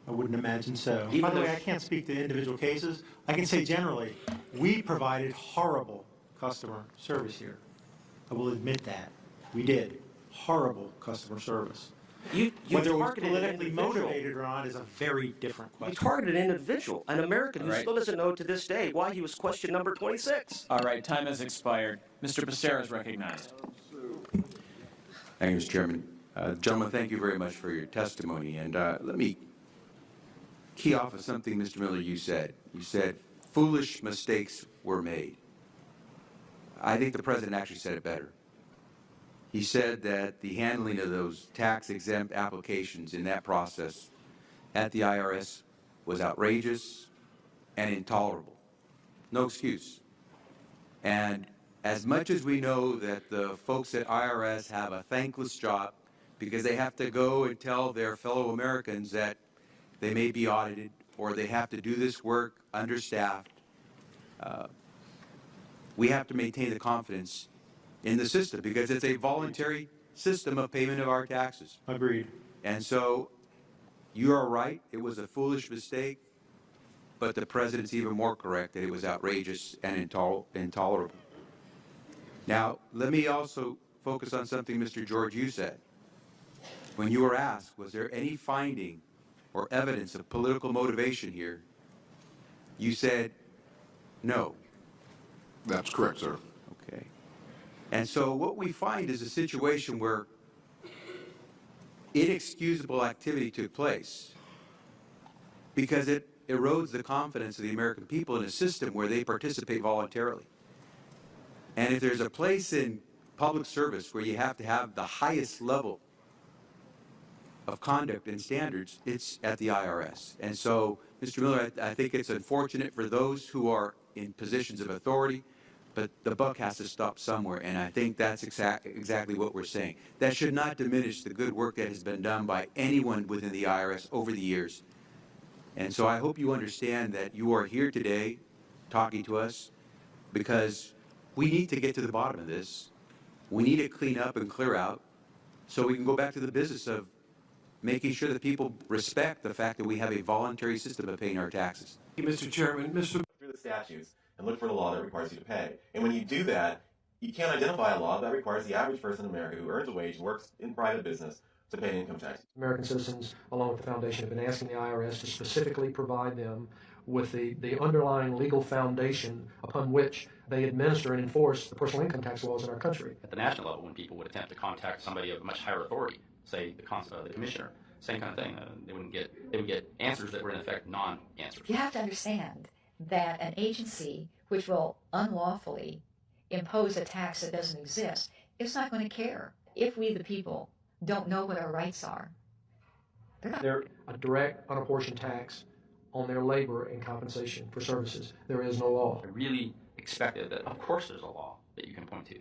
I wouldn't imagine so. Even By the way, though- I can't speak to individual cases. I can say generally, we provided horrible customer service here. I will admit that. We did. Horrible customer service. You Whether it was targeted an politically individual. motivated or not is a very different You question. targeted an individual, an American who All right. still doesn't know to this day why he was question number 26. All right, time has expired. Mr. Becerra is recognized. Thank you, Mr. Chairman. Gentlemen, thank you very much for your testimony. And let me key off of something, Mr. Miller, you said. You said foolish mistakes were made. I think the president actually said it better. He said that the handling of those tax-exempt applications in that process at the IRS was outrageous and intolerable. No excuse. And as much as we know that the folks at IRS have a thankless job because they have to go and tell their fellow Americans that they may be audited or they have to do this work understaffed, we have to maintain the confidence in the system because it's a voluntary system of payment of our taxes. Agreed. And so you are right, it was a foolish mistake, but the president's even more correct that it was outrageous and intolerable. Now, let me also focus on something, Mr. George, you said. When you were asked, was there any finding or evidence of political motivation here, you said no. That's correct, sir. Okay. And so what we find is a situation where inexcusable activity took place because it erodes the confidence of the American people in a system where they participate voluntarily. And if there's a place in public service where you have to have the highest level of conduct and standards, it's at the IRS. And so, Mr. Miller, I think it's unfortunate for those who are in positions of authority, but the buck has to stop somewhere, and I think that's exactly what we're saying. That should not diminish the good work that has been done by anyone within the IRS over the years. And so I hope you understand that you are here today talking to us because we need to get to the bottom of this. We need to clean up and clear out so we can go back to the business of making sure that people respect the fact that we have a voluntary system of paying our taxes. Mr. Chairman, Mr. Through the statutes and look for the law that requires you to pay. And when you do that, you can't identify a law that requires the average person in America who earns a wage and works in private business to pay income tax. American citizens, along with the foundation, have been asking the IRS to specifically provide them with the underlying legal foundation upon which they administer and enforce the personal income tax laws in our country. At the national level, when people would attempt to contact somebody of much higher authority, say the commissioner, same kind of thing, they would get answers that were in effect non-answers. You have to understand that an agency which will unlawfully impose a tax that doesn't exist is not going to care if we, the people, don't know what our rights are. They're a direct, unapportioned tax on their labor and compensation for services. There is no law. I really expected that, of course, there's a law that you can point to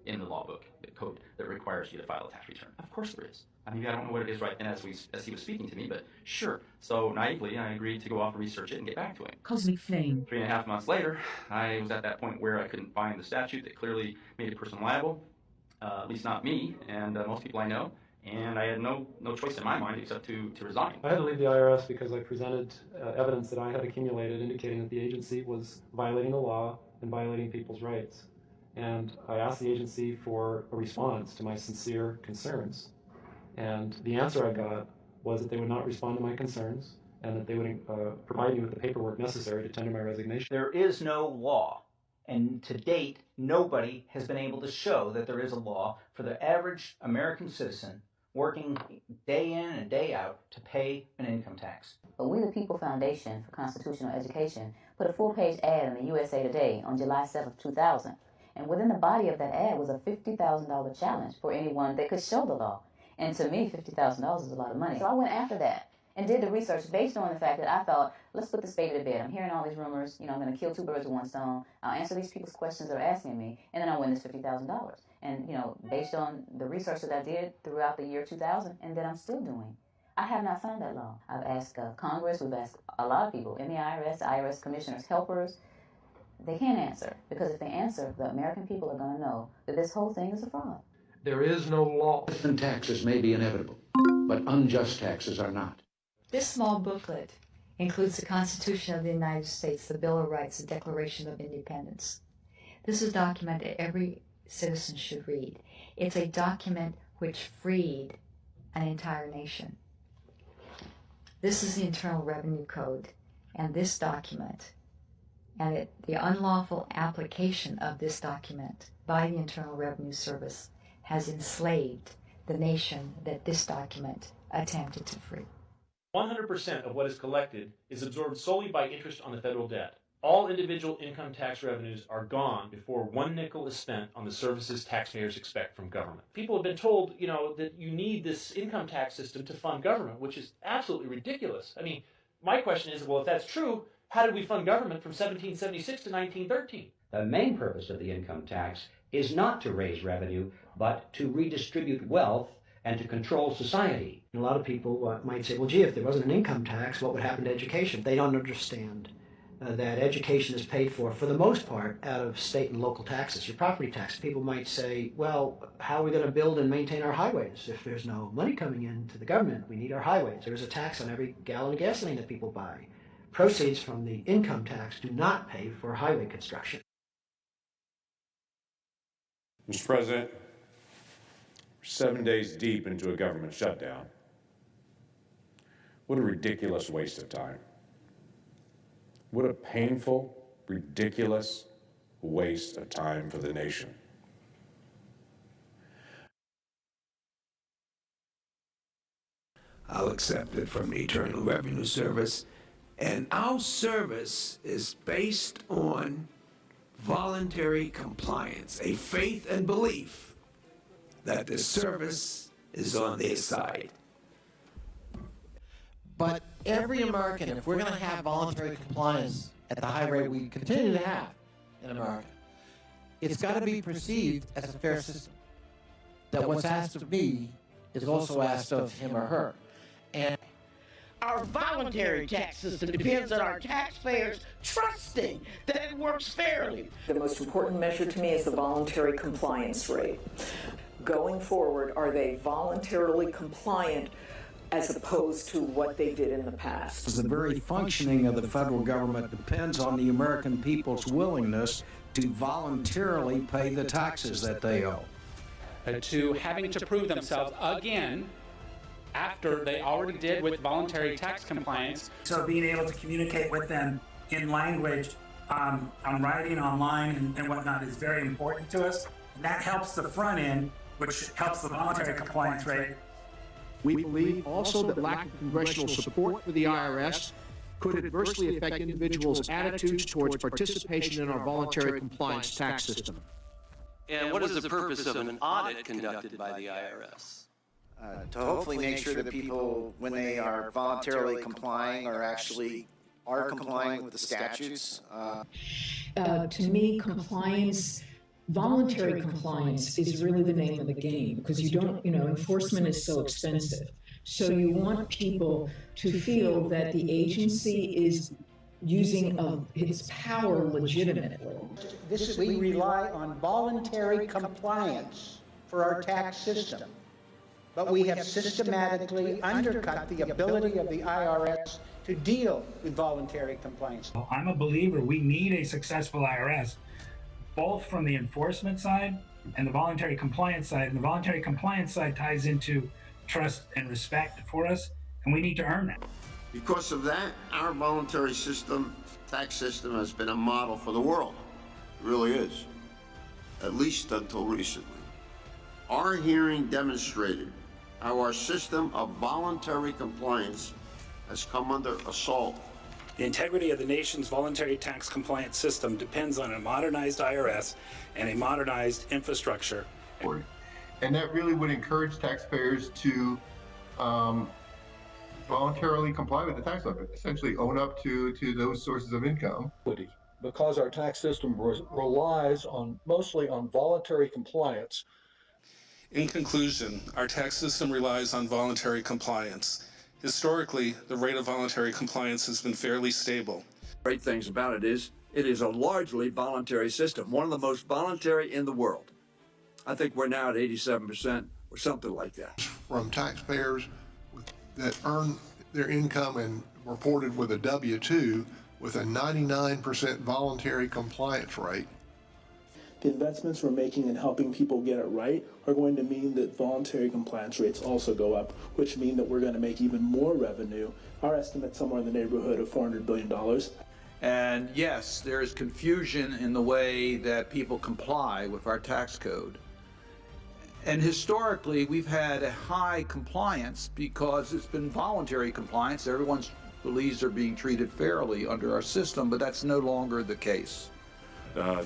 in the law book, the code that requires you to file a tax return. Of course there is. I mean, I don't know what it is right then as he was speaking to me, but sure. So naively, I agreed to go off and research it and get back to him. Cosmic flame. 3.5 months later, I was at that point where I couldn't find the statute that clearly made a person liable, at least not me, and most people I know. And I had no choice in my mind except to resign. I had to leave the IRS because I presented evidence that I had accumulated indicating that the agency was violating the law and violating people's rights. And I asked the agency for a response to my sincere concerns. And the answer I got was that they would not respond to my concerns and that they would provide me with the paperwork necessary to tender my resignation. There is no law. And to date, nobody has been able to show that there is a law for the average American citizen working day in and day out to pay an income tax. But We the People Foundation for Constitutional Education put a full-page ad in the USA Today on July 7th, 2000. And within the body of that ad was a $50,000 challenge for anyone that could show the law. And to me, $50,000 is a lot of money. So I went after that and did the research based on the fact that I thought, let's put this baby to bed. I'm hearing all these rumors. I'm going to kill two birds with one stone. I'll answer these people's questions they're asking me, and then I'll win this $50,000. And, based on the research that I did throughout the year 2000 and that I'm still doing, I have not found that law. I've asked Congress, we've asked a lot of people in the IRS commissioners, helpers. They can't answer, because if they answer, the American people are going to know that this whole thing is a fraud. There is no law. Taxes may be inevitable, but unjust taxes are not. This small booklet includes the Constitution of the United States, the Bill of Rights, the Declaration of Independence. This is a document that every citizen should read. It's a document which freed an entire nation. This is the Internal Revenue Code, and this document, and the unlawful application of this document by the Internal Revenue Service has enslaved the nation that this document attempted to free. 100% of what is collected is absorbed solely by interest on the federal debt. All individual income tax revenues are gone before 1 nickel is spent on the services taxpayers expect from government. People have been told, that you need this income tax system to fund government, which is absolutely ridiculous. I mean, my question is, well, if that's true, how did we fund government from 1776 to 1913? The main purpose of the income tax is not to raise revenue, but to redistribute wealth and to control society. And a lot of people might say, well, gee, if there wasn't an income tax, what would happen to education? They don't understand that education is paid for the most part, out of state and local taxes, your property tax. People might say, well, how are we going to build and maintain our highways if there's no money coming into the government? We need our highways. There's a tax on every gallon of gasoline that people buy. Proceeds from the income tax do not pay for highway construction. Mr. President, we're 7 days deep into a government shutdown. What a ridiculous waste of time. What a painful, ridiculous waste of time for the nation. I'll accept it from the Internal Revenue Service. And our service is based on voluntary compliance, a faith and belief that the service is on their side. But every American, if we're going to have voluntary compliance at the high rate we continue to have in America, it's got to be perceived as a fair system. That what's asked of me is also asked of him or her. And our voluntary tax system depends on our taxpayers trusting that it works fairly. The most important measure to me is the voluntary compliance rate. Going forward, are they voluntarily compliant as opposed to what they did in the past? The very functioning of the federal government depends on the American people's willingness to voluntarily pay the taxes that they owe. To having to prove themselves again after they already did with voluntary tax compliance. So being able to communicate with them in language, on writing, online, and whatnot is very important to us. And that helps the front end, which helps the voluntary compliance rate. We believe also that lack of congressional support for the IRS could adversely affect individuals' attitudes towards participation in our voluntary compliance tax system. And what is the purpose of an audit conducted by the IRS? To hopefully make sure that people, when they are voluntarily complying, are complying with the statutes. To me, compliance, voluntary compliance is really the name of the game, because you don't, enforcement is so expensive. So you want people to feel that the agency is using its power legitimately. We rely on voluntary compliance for our tax system, but we have systematically undercut the ability of the IRS to deal with voluntary compliance. I'm a believer we need a successful IRS, both from the enforcement side and the voluntary compliance side. And the voluntary compliance side ties into trust and respect for us, and we need to earn that. Because of that, our voluntary system, tax system, has been a model for the world. It really is, at least until recently. Our hearing demonstrated how our system of voluntary compliance has come under assault. The integrity of the nation's voluntary tax compliance system depends on a modernized IRS and a modernized infrastructure. And that really would encourage taxpayers to voluntarily comply with the tax law, essentially own up to those sources of income. Because our tax system relies mostly on voluntary compliance. In conclusion, our tax system relies on voluntary compliance. Historically, the rate of voluntary compliance has been fairly stable. Great things about it is a largely voluntary system, one of the most voluntary in the world. I think we're now at 87% or something like that. From taxpayers that earn their income and reported with a W-2 with a 99% voluntary compliance rate. The investments we're making in helping people get it right are going to mean that voluntary compliance rates also go up, which mean that we're going to make even more revenue. Our estimate's somewhere in the neighborhood of $400 billion. And yes, there is confusion in the way that people comply with our tax code. And historically, we've had a high compliance because it's been voluntary compliance. Everyone believes they're being treated fairly under our system, but that's no longer the case.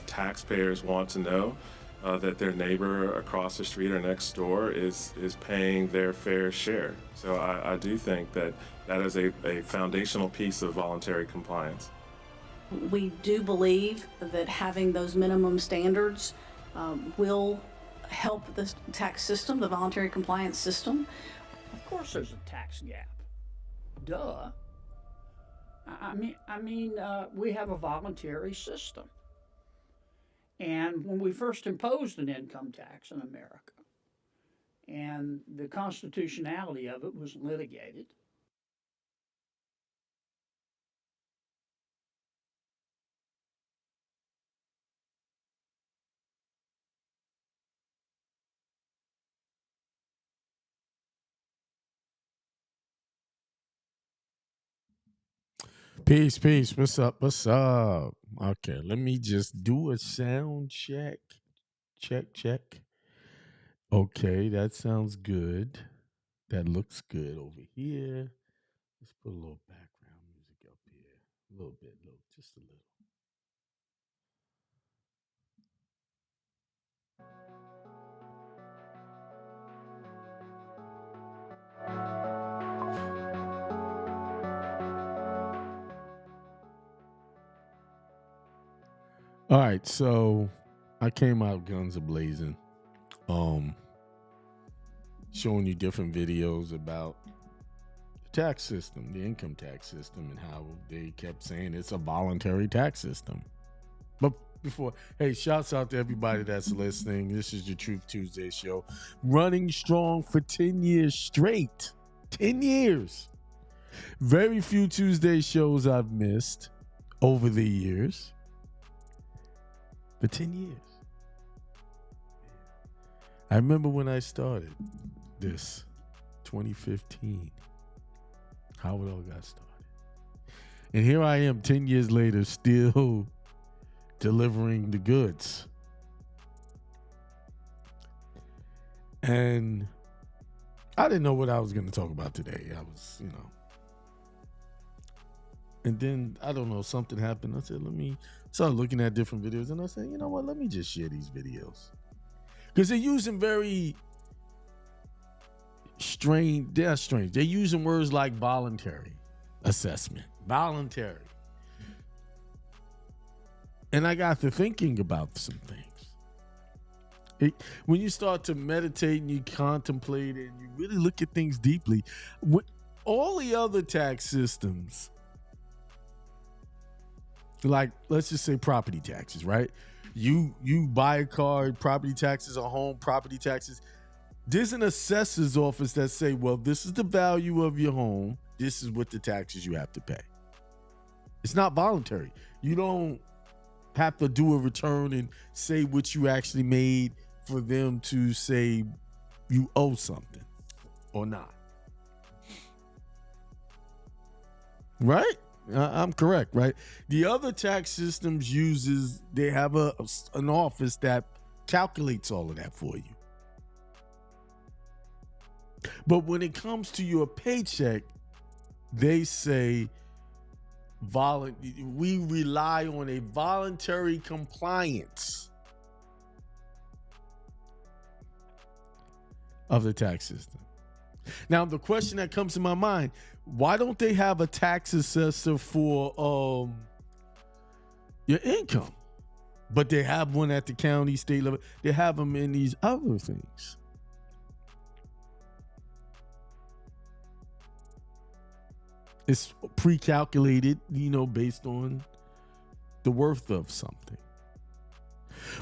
Taxpayers want to know that their neighbor across the street or next door is paying their fair share. So I do think that that is a foundational piece of voluntary compliance. We do believe that having those minimum standards will help the tax system, the voluntary compliance system. Of course there's a tax gap. Duh. I mean, we have a voluntary system. And when we first imposed an income tax in America, and the constitutionality of it was litigated, Peace, peace. What's up? What's up? Okay, let me just do a sound check. Check. Okay, that sounds good. That looks good over here. Let's put a little background music up here. A little bit, just a little. All right, so I came out guns a-blazing, showing you different videos about the tax system, the income tax system, and how they kept saying it's a voluntary tax system. But before, hey, shouts out to everybody that's listening. This is the Truth Tuesday show, running strong for 10 years straight. 10 years. Very few Tuesday shows I've missed over the years. For 10 years. I remember when I started this, 2015, how it all got started. And here I am 10 years later, still delivering the goods. And I didn't know what I was going to talk about today. I was, And then, I don't know, something happened. I said, start looking at different videos. And I said, you know what, let me just share these videos. Because they're using very strange, they're strange. They're using words like voluntary assessment. Voluntary. And I got to thinking about some things. When you start to meditate and you contemplate and you really look at things deeply, with all the other tax systems, like, let's just say property taxes, right? You buy a car, property taxes, a home, property taxes. There's an assessor's office that say, well, this is the value of your home. This is what the taxes you have to pay. It's not voluntary. You don't have to do a return and say what you actually made for them to say you owe something or not. Right? I'm correct, right? The other tax systems they have an office that calculates all of that for you. But when it comes to your paycheck, they say we rely on a voluntary compliance of the tax system. Now, the question that comes to my mind, why don't they have a tax assessor for your income? But they have one at the county, state level. They have them in these other things. It's pre-calculated, based on the worth of something.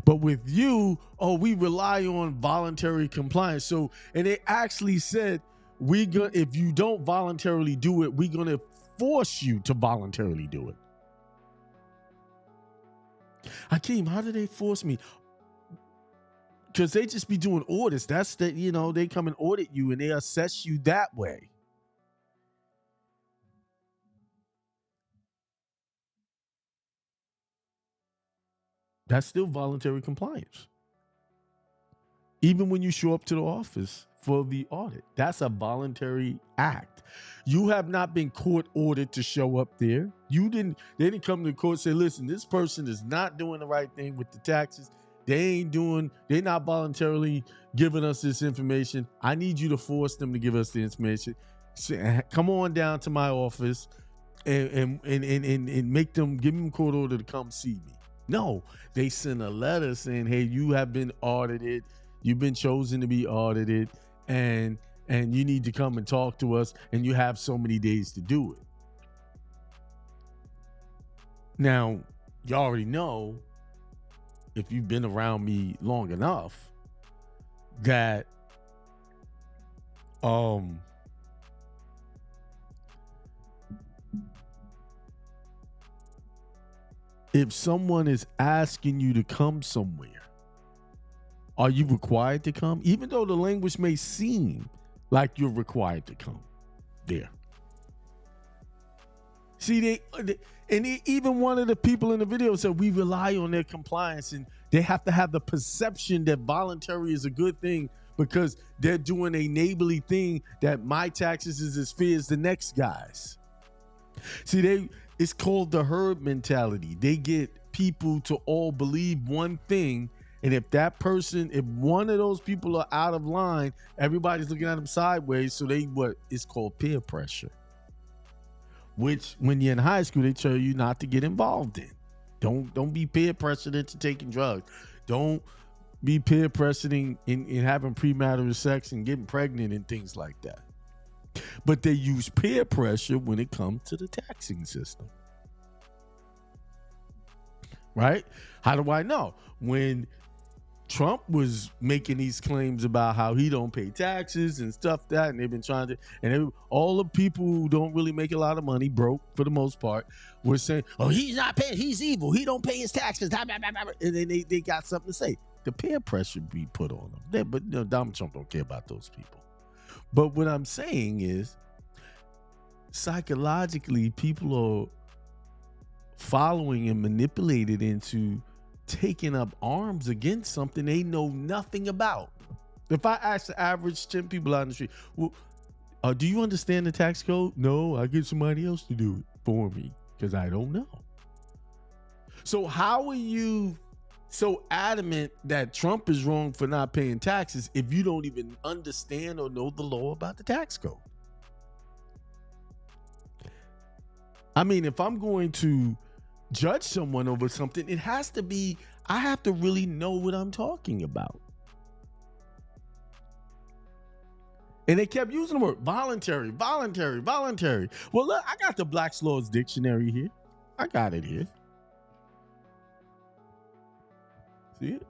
But with you, we rely on voluntary compliance. So, and they actually said, if you don't voluntarily do it, we're gonna force you to voluntarily do it. Hakeem, how do they force me? Because they just be doing audits. That's that, they come and audit you and they assess you that way. That's still voluntary compliance. Even when you show up to the office for the audit, that's a voluntary act. You have not been court ordered to show up there. They didn't come to the court and say, listen, this person is not doing the right thing with the taxes. They're not voluntarily giving us this information. I need you to force them to give us the information. So, come on down to my office and make them, give them court order to come see me. No, they send a letter saying, hey, you have been audited. You've been chosen to be audited, and you need to come and talk to us, and you have so many days to do it. Now, you already know, if you've been around me long enough, that if someone is asking you to come somewhere, are you required to come? Even though the language may seem like you're required to come there. See, even one of the people in the video said we rely on their compliance, and they have to have the perception that voluntary is a good thing because they're doing a neighborly thing, that my taxes is as fair as the next guy's. See, it's called the herd mentality. They get people to all believe one thing. And if one of those people are out of line, everybody's looking at them sideways. So it's called peer pressure, which when you're in high school, they tell you not to get involved in. Don't be peer pressured into taking drugs. Don't be peer pressuring in having premarital sex and getting pregnant and things like that. But they use peer pressure when it comes to the taxing system. Right? How do I know? When Trump was making these claims about how he don't pay taxes and stuff and they've been trying to, and all the people who don't really make a lot of money, broke for the most part, were saying, oh, he's not paying, he's evil, he don't pay his taxes, and then they got something to say. The peer pressure be put on them. But Donald Trump don't care about those people. But what I'm saying is, psychologically, people are following and manipulated into taking up arms against something they know nothing about. If I ask the average 10 people out in the street, well, do you understand the tax code? No, I get somebody else to do it for me because I don't know. So how are you so adamant that Trump is wrong for not paying taxes if you don't even understand or know the law about the tax code? I mean, if I'm going to judge someone over something, it has to be, I have to really know what I'm talking about. And they kept using the word voluntary. Well, look, I got the Black's Law's Dictionary here. I got it here. See it?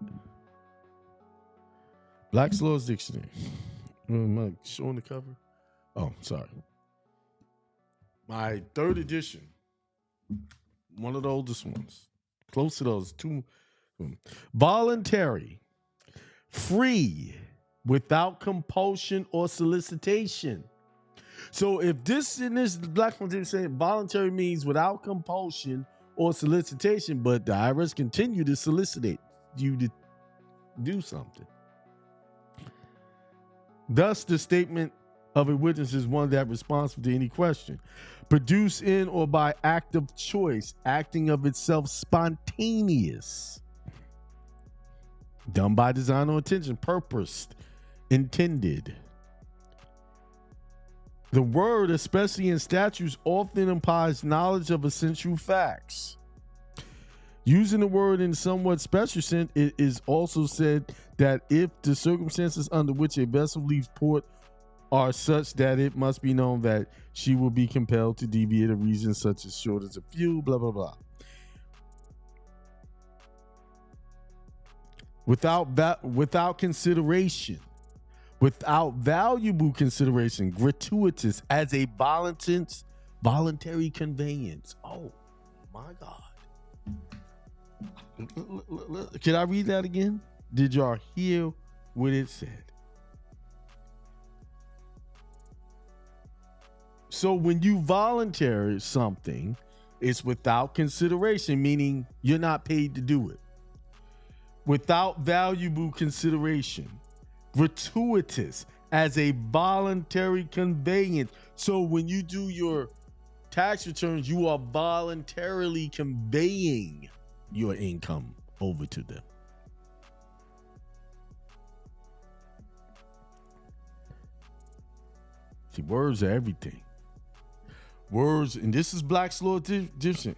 Black's Law's Dictionary. Am I showing the cover? Oh, sorry. My third edition. One of the oldest ones. Close to those two. Voluntary. Free. Without compulsion or solicitation. So if this in this Black one is saying voluntary means without compulsion or solicitation, but the IRS continue to solicit you to do something. Thus, the statement of a witness is one that responsive to any question. Produced in or by act of choice, acting of itself spontaneous. Done by design or intention, purposed, intended. The word, especially in statutes, often implies knowledge of essential facts. Using the word in somewhat special sense, it is also said that if the circumstances under which a vessel leaves port are such that it must be known that she will be compelled to deviate a reason such as shortage of fuel, blah, blah, blah. Without consideration, without valuable consideration, gratuitous as a voluntary conveyance. Oh my God. Can I read that again? Did y'all hear what it said? So when you volunteer something, it's without consideration, meaning you're not paid to do it. Without valuable consideration, gratuitous as a voluntary conveyance. So when you do your tax returns, you are voluntarily conveying your income over to them. See, words are everything. Words, and this is Black's Law Egyptian.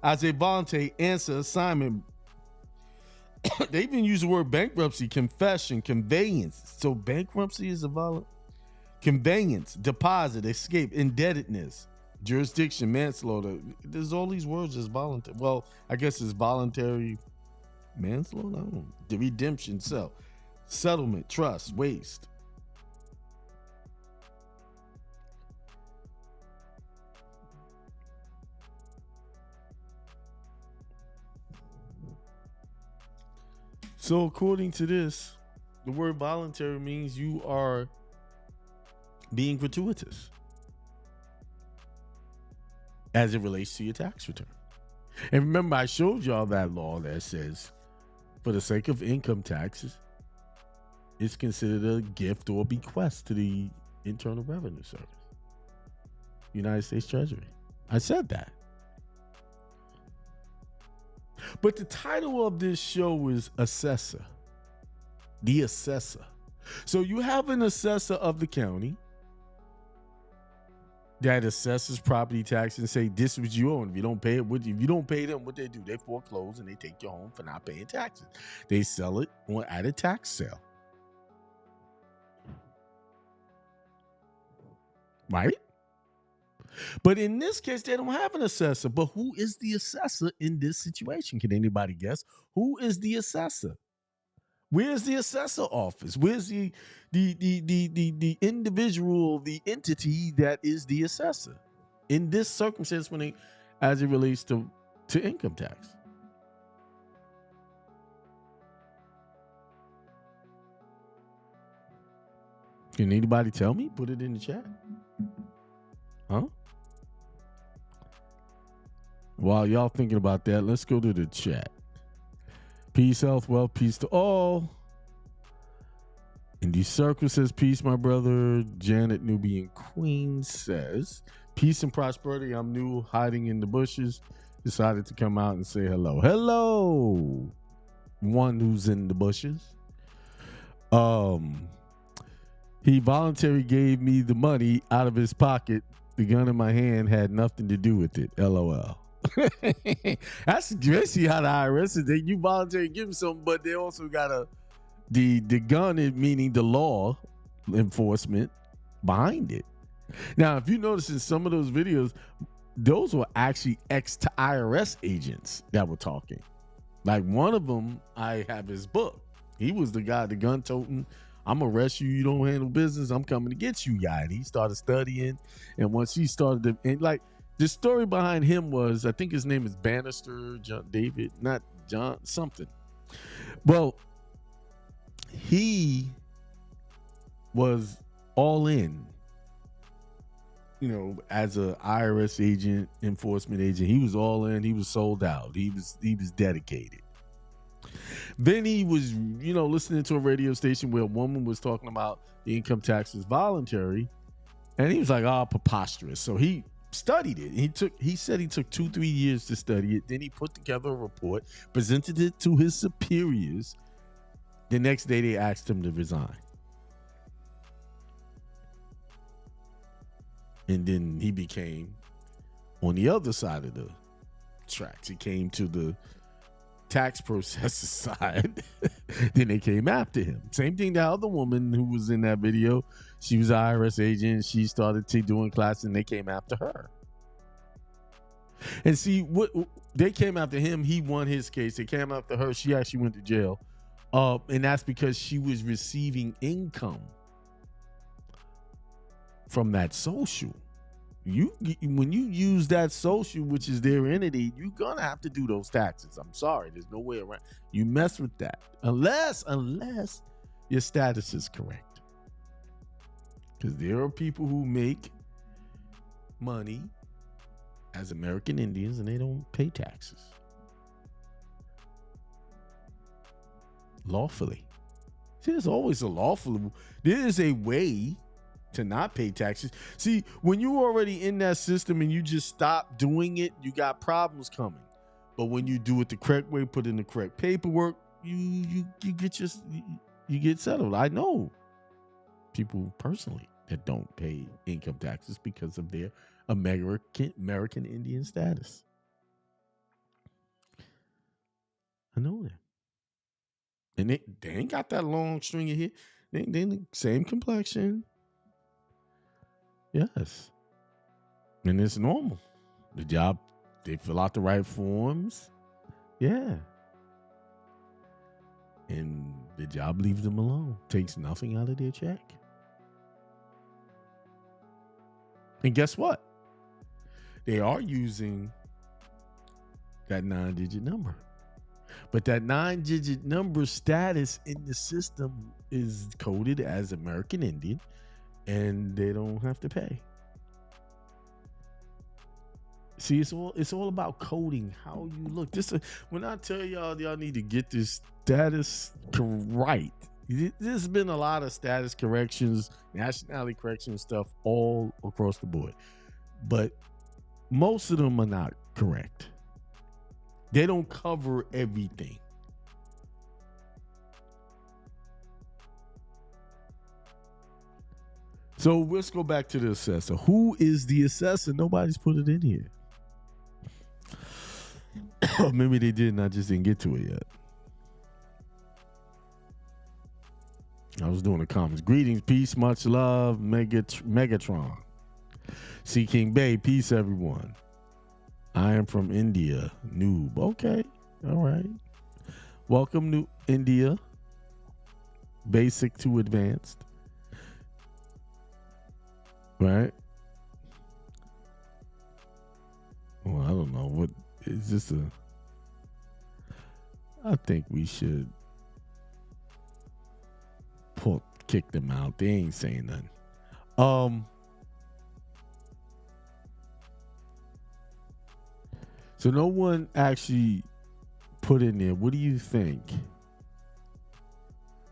As a voluntary answer assignment, they even use the word bankruptcy, confession, conveyance. So bankruptcy is a conveyance, deposit, escape, indebtedness, jurisdiction, manslaughter. There's all these words as voluntary. Well, I guess it's voluntary manslaughter. I don't know. The redemption, settlement, trust, waste. So according to this, the word voluntary means you are being gratuitous as it relates to your tax return. And remember, I showed y'all that law that says, for the sake of income taxes, it's considered a gift or bequest to the Internal Revenue Service, United States Treasury. I said that. But the title of this show is Assessor. The Assessor. So you have an assessor of the county that assesses property tax and say, this is what you owe. If you don't pay it, if you don't pay them, what they do? They foreclose and they take your home for not paying taxes. They sell it at a tax sale. Right? But in this case, they don't have an assessor. But who is the assessor in this situation? Can anybody guess? Who is the assessor? Where's the assessor office? Where's the individual, the entity that is the assessor in this circumstance as it relates to income tax? Can anybody tell me? Put it in the chat. Huh? While y'all thinking about that, let's go to the chat. Peace, health, wealth, peace to all. Indy Circle says, peace, my brother. Janet Nubian Queen says, peace and prosperity. I'm new, hiding in the bushes. Decided to come out and say hello. Hello, one who's in the bushes. He voluntarily gave me the money out of his pocket. The gun in my hand had nothing to do with it. LOL. That's basically how the IRS is. You voluntarily give them something, but they also got the gun, meaning the law enforcement behind it. Now, if you notice in some of those videos, those were actually ex-IRS agents that were talking. Like one of them, I have his book. He was the guy, the gun toting, I'm gonna arrest you. You don't handle business. I'm coming to get you, guy. And he started studying. And once he started to, and like the story behind him was, I think his name is Bannister, David, not John, something. Well, he was all in, as a IRS agent, enforcement agent. He was all in. He was sold out. He was dedicated. Then he was, listening to a radio station where a woman was talking about the income tax is voluntary. And he was like, preposterous. So he studied it. He said he took 2-3 years to study it. Then he put together a report, presented it to his superiors. The next day they asked him to resign. And then he became on the other side of the tracks. He came to the tax processor side. Then they came after him. Same thing, the other woman who was in that video, she was an IRS agent. She started doing classes and they came after her. And see, what they came after him, he won his case. They came after her, she actually went to jail. And that's because she was receiving income from that social. When you use that social, which is their entity, you're gonna have to do those taxes. I'm sorry, there's no way around. You mess with that unless your status is correct. Because there are people who make money as American Indians and they don't pay taxes lawfully. See, there's always a lawful. There is a way to not pay taxes. See, when you're already in that system and you just stop doing it, you got problems coming. But when you do it the correct way, put in the correct paperwork, you get settled. I know people personally that don't pay income taxes because of their American Indian status. I know that. And they ain't got that long string of hair. They the same complexion. Yes. And it's normal. The job, they fill out the right forms. Yeah. And the job leaves them alone. Takes nothing out of their check. And guess what? They are using that 9-digit number. But that 9-digit number status in the system is coded as American Indian, and they don't have to pay. See, it's all about coding, how you look. When I tell y'all need to get this status right. There's been a lot of status corrections, nationality correction stuff all across the board. But most of them are not correct. They don't cover everything. So let's go back to the assessor. Who is the assessor? Nobody's put it in here. Maybe they did and I just didn't get to it yet. I was doing the comments. Greetings, peace, much love, Megatron. C. King Bay, peace, everyone. I am from India. Noob. Okay. All right. Welcome to India. Basic to advanced. Right? Well, I don't know. What is this I think we should kick them out. They ain't saying nothing. So no one actually put in there, what do you think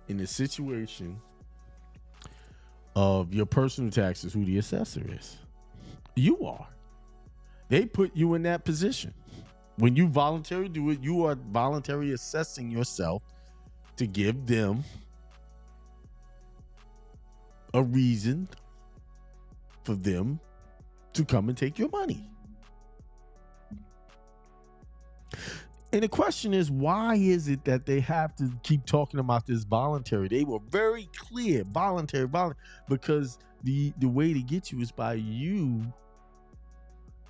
in the situation of your personal taxes, who the assessor is? You are. They put you in that position. When you voluntarily do it, you are voluntarily assessing yourself to give them a reason for them to come and take your money. And the question is, why is it that they have to keep talking about this voluntary? They were very clear, voluntary, because the way to get you is by you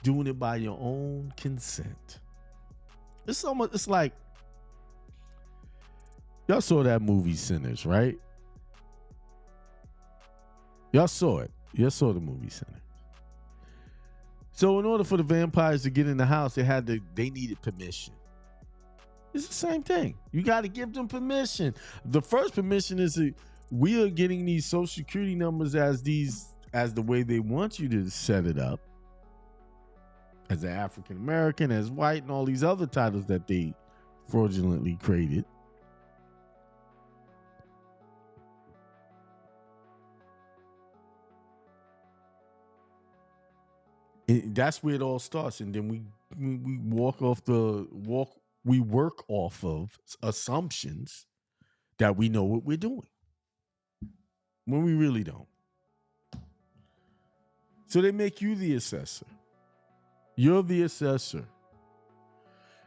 doing it by your own consent. It's like, y'all saw that movie Sinners, right? Y'all saw it. Y'all saw the movie Sinners. So in order for the vampires to get in the house, they needed permission. It's the same thing. You got to give them permission. The first permission is that we are getting these social security numbers as the way they want you to set it up. As an African American, as white, and all these other titles that they fraudulently created. That's where it all starts, and then we work off of assumptions that we know what we're doing when we really don't. So they make you the assessor. You're the assessor.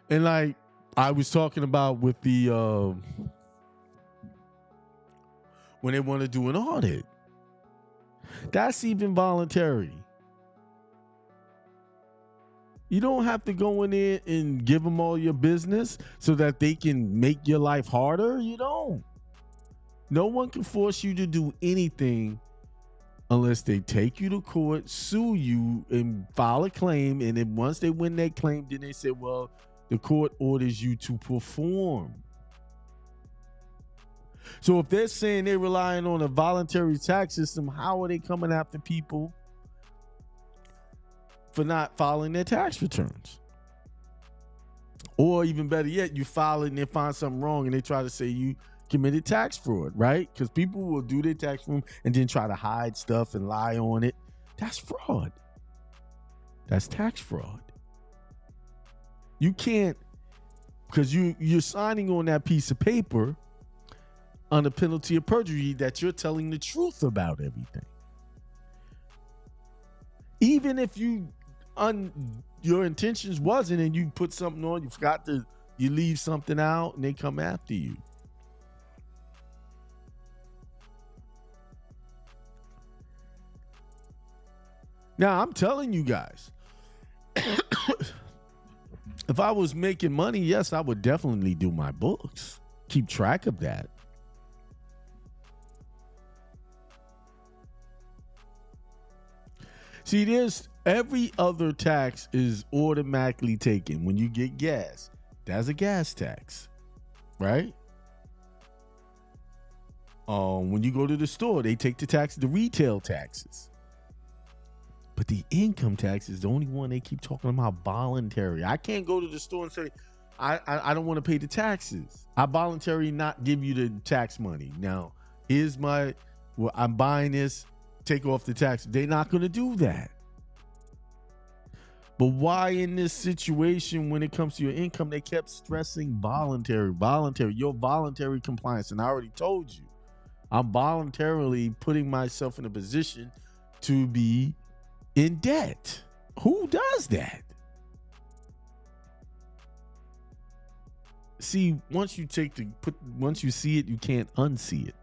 And like I was talking about with the when they want to do an audit, that's even voluntary. You don't have to go in there and give them all your business so that they can make your life harder. You don't. No one can force you to do anything unless they take you to court, sue you, and file a claim. And then once they win that claim, then they say, well, the court orders you to perform. So if they're saying they're relying on a voluntary tax system, how are they coming after people for not filing their tax returns? Or even better yet, you file it and they find something wrong and they try to say you committed tax fraud, right? Because people will do their tax form and then try to hide stuff and lie on it. That's fraud. That's tax fraud. You can't, because you're signing on that piece of paper under penalty of perjury that you're telling the truth about everything. Even if your intentions wasn't and you put something on, you leave something out and they come after you. Now, I'm telling you guys, if I was making money, yes, I would definitely do my books. Keep track of that. See, every other tax is automatically taken. When you get gas, that's a gas tax, right? When you go to the store, they take the retail taxes. But the income tax is the only one they keep talking about voluntary. I can't go to the store and say, I don't want to pay the taxes. I voluntarily not give you the tax money. Now, I'm buying this, take off the tax. They're not going to do that. But why in this situation, when it comes to your income, they kept stressing voluntary, your voluntary compliance. And I already told you, I'm voluntarily putting myself in a position to be in debt. Who does that? See, once you see it, you can't unsee it.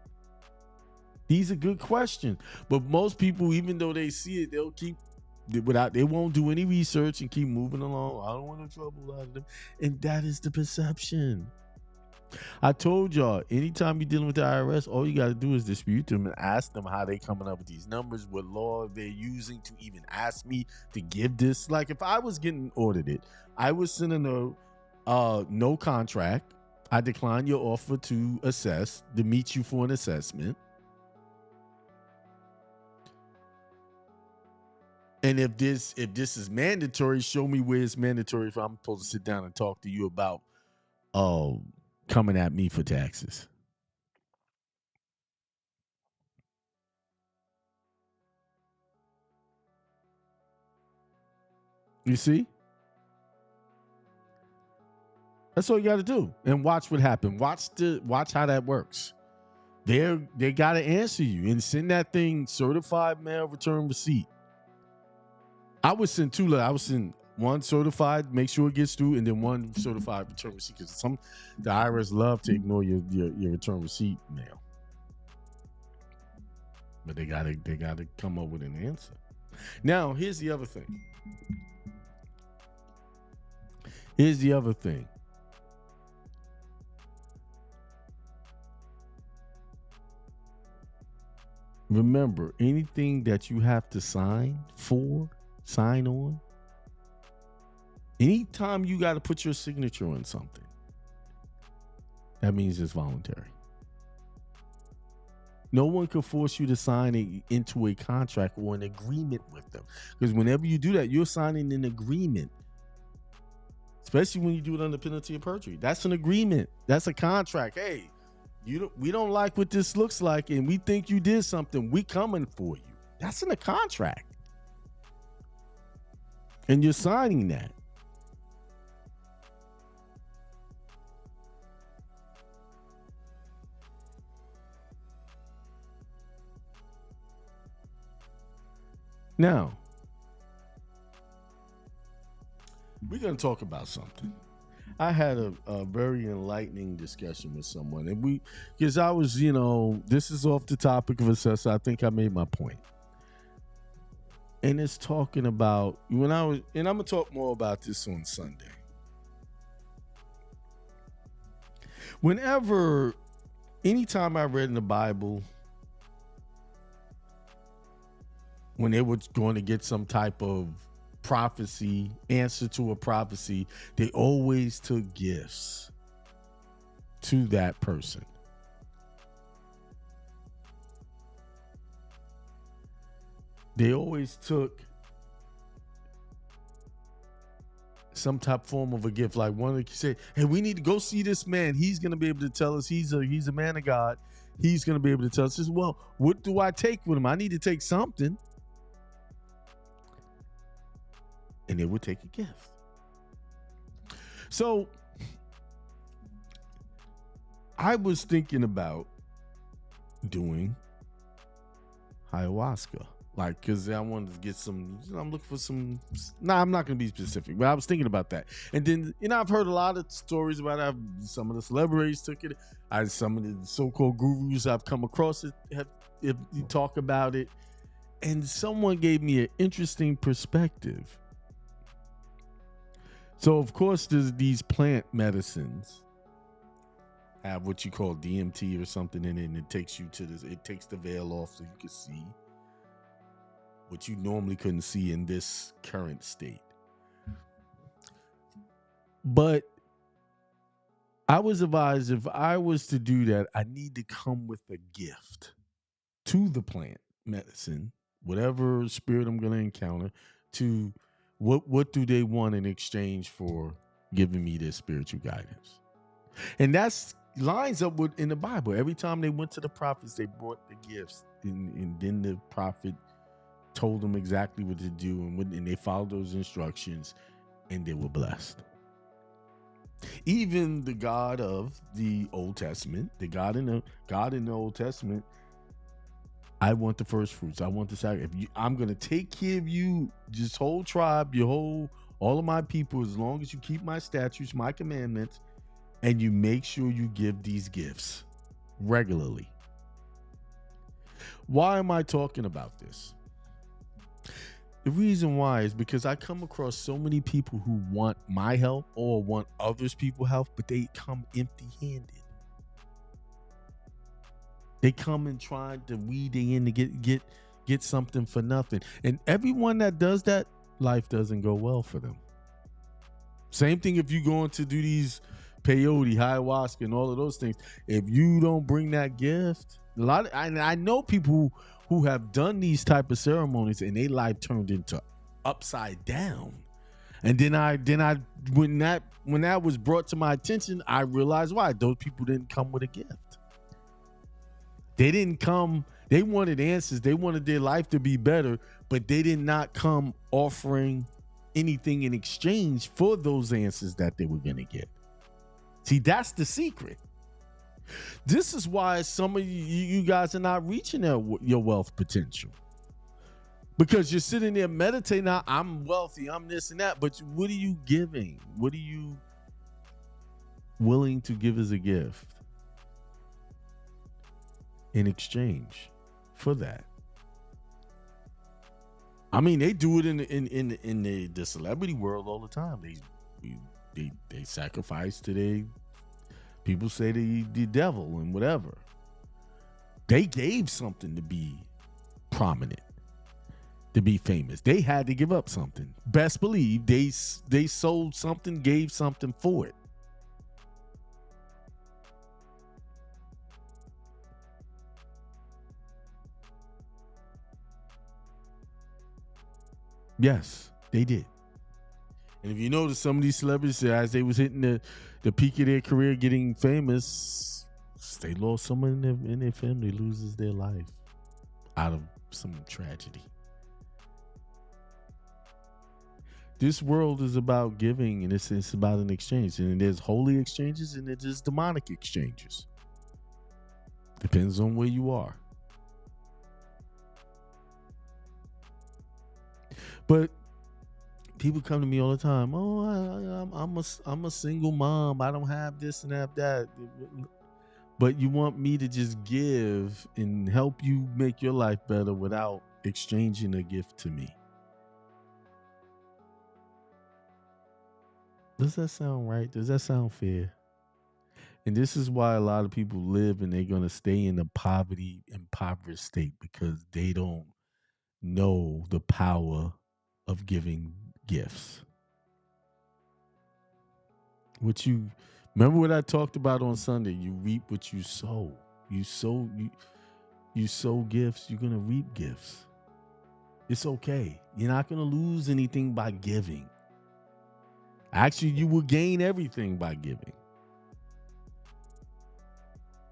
These are good questions. But most people, even though they see it, they won't do any research and keep moving along. I don't want no trouble out of them. And that is the perception. I told y'all, anytime you're dealing with the IRS, all you got to do is dispute them and ask them how they coming up with these numbers, what law they're using to even ask me to give this. Like if I was getting audited, I would send a no contract. I decline your offer to assess, to meet you for an assessment. And if this is mandatory, show me where it's mandatory if I'm supposed to sit down and talk to you about coming at me for taxes. You see? That's all you got to do. And watch what happens. Watch how that works. They got to answer you and send that thing certified mail return receipt. I would send two. I would send one certified, make sure it gets through, and then one certified return receipt. Because the IRS love to ignore your return receipt mail, but they gotta come up with an answer. Now, here's the other thing. Remember, anything that you have to sign on, anytime you got to put your signature on something, that means it's voluntary. No one can force you to sign into a contract or an agreement with them. Because whenever you do that, you're signing an agreement. Especially when you do it under penalty of perjury. That's an agreement. That's a contract. Hey, we don't like what this looks like and we think you did something. We coming for you. That's in a contract. And you're signing that. Now, we're going to talk about something. I had a very enlightening discussion with someone, and because I was, this is off the topic of Assessor. I think I made my point. And it's talking about and I'm going to talk more about this on Sunday. Anytime I read in the Bible when they were going to get some type of prophecy, answer to a prophecy, they always took gifts to that person. They always took some type form of a gift. Like one of them said, hey, we need to go see this man. He's going to be able to tell us he's a man of God. He's going to be able to tell us. Well, what do I take with him? I need to take something. And they would take a gift. So I was thinking about doing ayahuasca. Like, because I wanted to get some, I'm looking for some, I'm not going to be specific, but I was thinking about that. And then, I've heard a lot of stories about how some of the celebrities took it. Some of the so-called gurus I've come across have talk about it. And someone gave me an interesting perspective. So, of course, there's these plant medicines have what you call DMT or something in it, and it takes you to this, it takes the veil off so you can see what you normally couldn't see in this current state. But I was advised if I was to do that, I need to come with a gift to the plant medicine, whatever spirit I'm going to encounter, to what do they want in exchange for giving me this spiritual guidance? And that's lines up with in the Bible. Every time they went to the prophets, they brought the gifts, and then the prophet told them exactly what to do, and they followed those instructions, and they were blessed. Even the God of the Old Testament, the God in the Old Testament, I want the first fruits. I want the sacrifice. I'm going to take care of you, this whole tribe, all of my people, as long as you keep my statutes, my commandments, and you make sure you give these gifts regularly. Why am I talking about this? The reason why is because I come across so many people who want my help or want others people's help, but they come empty-handed. They come and try to weed in to get something for nothing. And everyone that does that, life doesn't go well for them. Same thing if you're going to do these peyote, ayahuasca, and all of those things. If you don't bring that gift, I know people who have done these type of ceremonies and their life turned into upside down. And then when that was brought to my attention, I realized why. Those people didn't come with a gift. They didn't come, they wanted answers. They wanted their life to be better, but they did not come offering anything in exchange for those answers that they were going to get. See, that's the secret. This is why some of you guys are not reaching your wealth potential. Because you're sitting there meditating, now I'm wealthy, I'm this and that, but what are you giving? What are you willing to give as a gift in exchange for that? I mean, they do it in the celebrity world all the time. They sacrifice to people say the devil and whatever. They gave something to be prominent, to be famous. They had to give up something. Best believe they sold something, gave something for it. Yes, they did. And if you notice, some of these celebrities, as they was hitting the peak of their career, getting famous, they lost someone in their family, loses their life out of some tragedy. This world is about giving, and it's about an exchange. And there's holy exchanges, and there's demonic exchanges. Depends on where you are. But people come to me all the time. Oh, I'm a single mom. I don't have this and have that. But you want me to just give and help you make your life better without exchanging a gift to me. Does that sound right? Does that sound fair? And this is why a lot of people live and they're going to stay in a impoverished state, because they don't know the power of giving gifts. Remember what I talked about on Sunday? You reap what you sow. You sow gifts, you're gonna reap gifts. It's okay. You're not gonna lose anything by giving. Actually, you will gain everything by giving.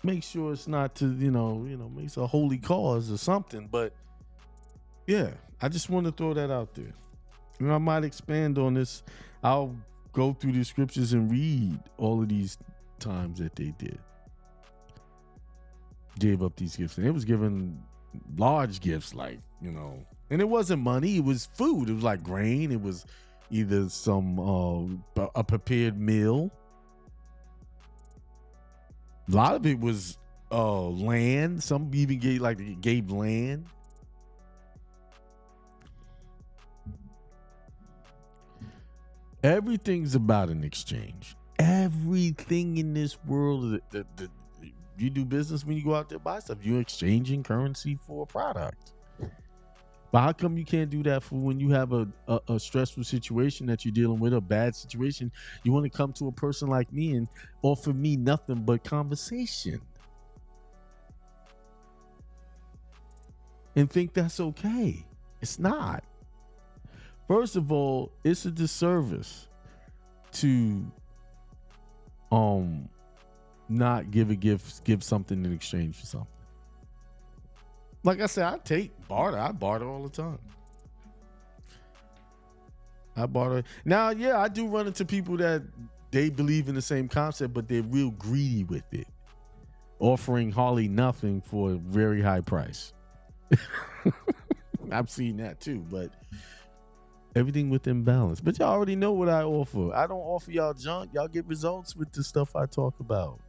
Make sure it's not to, makes a holy cause or something. But yeah, I just want to throw that out there. And I might expand on this. I'll go through the scriptures and read all of these times that they gave up these gifts. And it was given large gifts, and it wasn't money, it was food. It was like grain. It was either a prepared meal. A lot of it was land. Some even gave land. Everything's about an exchange. Everything in this world, you do business when you go out there and buy stuff. You're exchanging currency for a product. But how come you can't do that for when you have a stressful situation that you're dealing with, a bad situation? You want to come to a person like me and offer me nothing but conversation. And think that's okay. It's not. First of all, it's a disservice to not give something in exchange for something. Like I said, I barter all the time. I barter. Now, yeah, I do run into people that they believe in the same concept, but they're real greedy with it, offering hardly nothing for a very high price. I've seen that too, but everything within balance. But y'all already know what I offer. I don't offer y'all junk. Y'all get results with the stuff I talk about.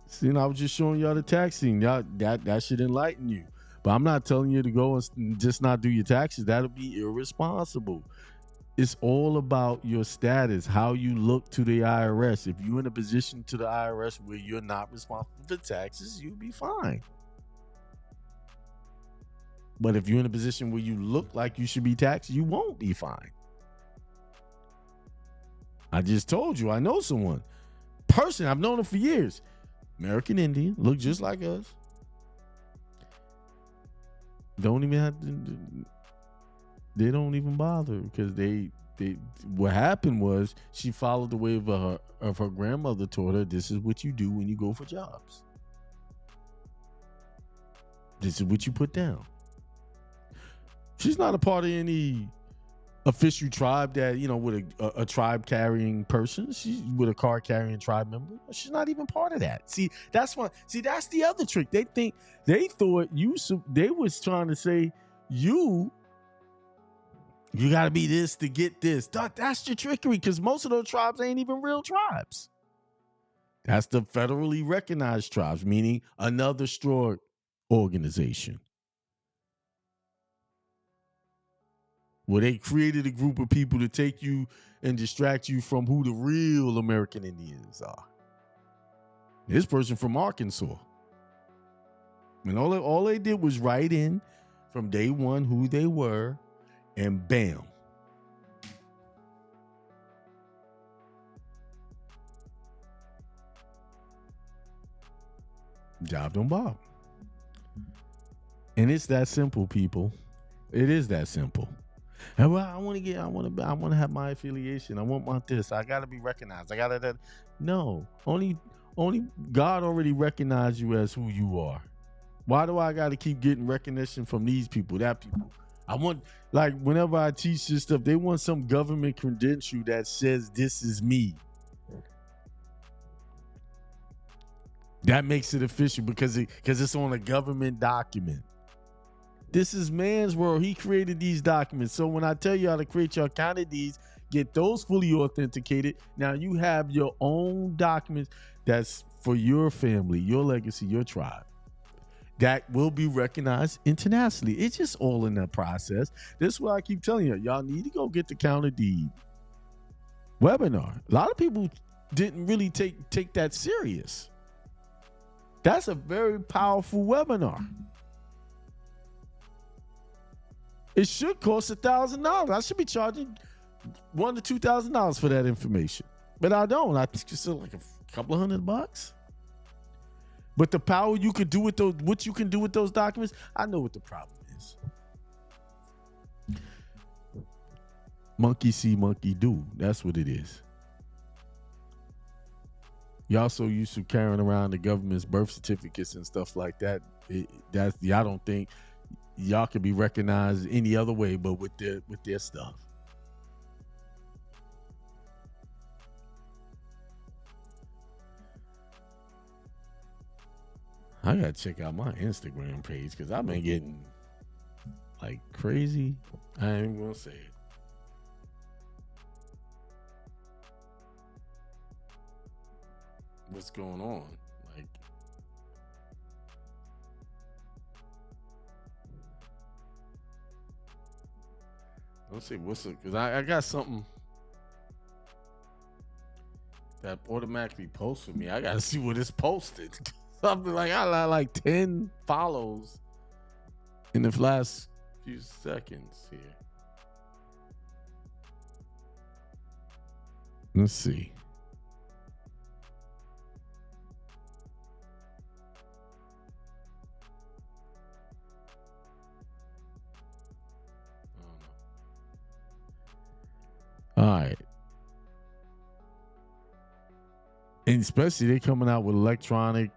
See, I was just showing y'all the tax thing. Y'all, that should enlighten you. But I'm not telling you to go and just not do your taxes. That'll be irresponsible. It's all about your status, how you look to the IRS. If you're in a position to the IRS where you're not responsible for taxes, you'll be fine. But if you're in a position where you look like you should be taxed, you won't be fine. I just told you, I know someone. Person, I've known him for years. American Indian, look just like us. Don't even have to, they don't even bother because they what happened was she followed the way of her grandmother taught her, this is what you do when you go for jobs. This is what you put down. She's not a part of any official tribe that, with a tribe carrying person. She's with a car carrying tribe member. She's not even part of that. That's the other trick. They thought they was trying to say you got to be this to get this. That's your trickery, because most of those tribes ain't even real tribes. That's the federally recognized tribes, meaning another straw organization. Where they created a group of people to take you and distract you from who the real American Indians are. This person from Arkansas. And all they did was write in from day one who they were, and bam. Job done Bob. And it's that simple, people. It is that simple. And well, I want to have my affiliation. I want my this. I got to be recognized. I got to that. No, only God already recognized you as who you are. Why do I got to keep getting recognition from these people, that people? I want, like, whenever I teach this stuff, they want some government credential that says this is me. That makes it official because it's on a government document. This is man's world. He created these documents. So when I tell you how to create your county deeds, get those fully authenticated. Now you have your own documents that's for your family, your legacy, your tribe. That will be recognized internationally. It's just all in that process. This is why I keep telling you, y'all need to go get the county deed webinar. A lot of people didn't really take that serious. That's a very powerful webinar. It should cost $1,000. I should be charging $1,000 to $2,000 for that information, but I don't. I think it's still like a couple of $100. But the power you could do with those, what you can do with those documents, I know what the problem is. Monkey see, monkey do. That's what it is. Y'all so used to carrying around the government's birth certificates and stuff like that. I don't think y'all can be recognized any other way but with their stuff. I gotta check out my Instagram page because I've been getting like crazy. I ain't even gonna say it. What's going on? Like, let's see what's it, because I got something that automatically posts for me. I gotta see what it's posted. Something like I got like 10 follows in the last few seconds here. Let's see. All right. And especially they coming out with electronic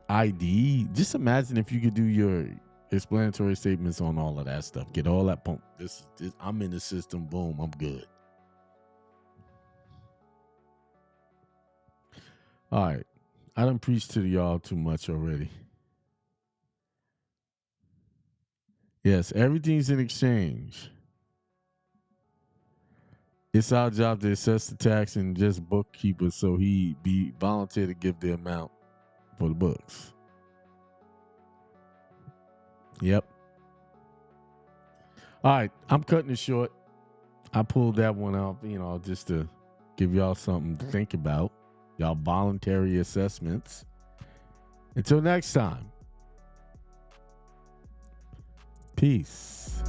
ID. Just imagine if you could do your explanatory statements on all of that stuff. Get all that. Boom. This I'm in the system. Boom. I'm good. All right. I done preached to y'all too much already. Yes, everything's in exchange. It's our job to assess the tax and just bookkeeper so he be volunteer to give the amount for the books. Yep. All right, I'm cutting it short. I pulled that one out, just to give y'all something to think about. Y'all voluntary assessments. Until next time. Peace.